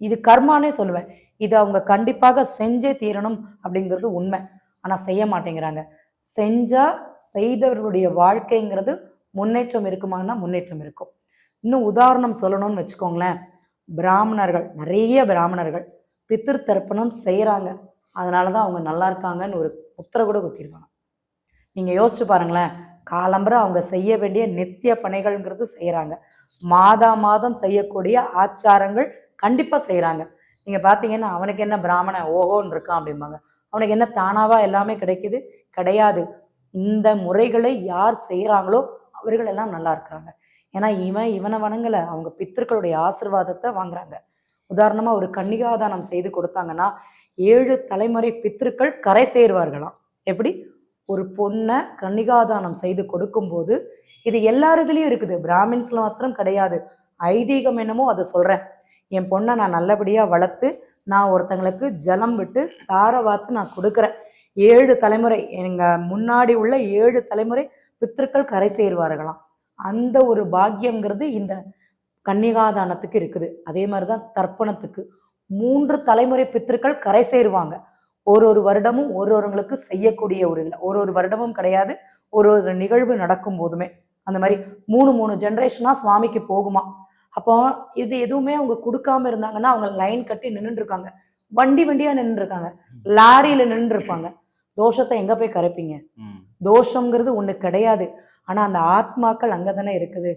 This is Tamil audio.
இது கர்மானே சொல்லுவேன். இது அவங்க கண்டிப்பாக செஞ்சே தீரணும் அப்படிங்கிறது உண்மை. ஆனா செய்ய மாட்டேங்கிறாங்க. செஞ்சா செய்தவர்களுடைய வாழ்க்கைங்கிறது முன்னேற்றம் இருக்குமான்னா முன்னேற்றம் இருக்கும். இன்னும் உதாரணம் சொல்லணும்னு வச்சுக்கோங்களேன். பிராமணர்கள், நிறைய பிராமணர்கள் பித்திரு தர்ப்பணம் செய்யறாங்க. அதனாலதான் அவங்க நல்லா இருக்காங்கன்னு ஒரு முத்திரை கூட குத்திருக்காங்க. நீங்க யோசிச்சு பாருங்களேன். காலம்பரை அவங்க செய்ய வேண்டிய நித்திய பணிகள்ங்கிறது செய்யறாங்க. மாதா மாதம் செய்யக்கூடிய ஆச்சாரங்கள் கண்டிப்பா செய்யறாங்க. நீங்க பாத்தீங்கன்னா அவனுக்கு என்ன பிராமண ஓஹோன்னு இருக்கான் அப்படிம்பாங்க. அவனுக்கு என்ன தானாவா எல்லாமே கிடைக்குது? கிடையாது. இந்த முறைகளை யார் செய்யறாங்களோ அவர்கள் எல்லாம் நல்லா இருக்கிறாங்க. ஏன்னா இவனை வணங்கல, அவங்க பித்தர்களுடைய ஆசிர்வாதத்தை வாங்குறாங்க. உதாரணமா ஒரு கன்னிகாதானம் செய்து கொடுத்தாங்கன்னா 7 தலைமுறை பித்திருக்கள் கரை சேருவார்களாம். எப்படி? ஒரு பொண்ணை கன்னிகாதானம் செய்து கொடுக்கும்போது, இது எல்லார் இதுலயும் இருக்குது, பிராமின்ஸ்ல மாத்திரம் கிடையாது. ஐதீகம் என்னமோ அதை சொல்றேன். என் பொண்ணை நான் நல்லபடியா வளர்த்து நான் ஒருத்தங்களுக்கு ஜலம் விட்டு தார வாத்து நான் கொடுக்குறேன். 7 தலைமுறை எங்க முன்னாடி உள்ள 7 தலைமுறை பித்திருக்கள் கரை சேருவார்களாம். அந்த ஒரு பாக்கியம்ங்கிறது இந்த கன்னிகாதானத்துக்கு இருக்குது. அதே மாதிரிதான் தர்ப்பணத்துக்கு 3 தலைமுறை பித்திருக்கள் கரை சேருவாங்க. ஒரு வருடமும் ஒருவங்களுக்கு செய்யக்கூடிய ஒரு இதுல ஒரு வருடமும் கிடையாது, ஒரு நிகழ்வு நடக்கும் போதுமே அந்த மாதிரி 3 ஜெனரேஷனா சுவாமிக்கு போகுமா. அப்போ இது எதுவுமே அவங்க கொடுக்காம இருந்தாங்கன்னா அவங்க லைன் கட்டி நின்று இருக்காங்க, வண்டியா நின்று இருக்காங்க, லாரியில நின்று இருப்பாங்க. தோஷத்தை எங்க போய் கரைப்பீங்க? தோஷம்ங்கிறது ஒண்ணு கிடையாது. ஆனா அந்த ஆத்மாக்கள் அங்கதானே இருக்குது.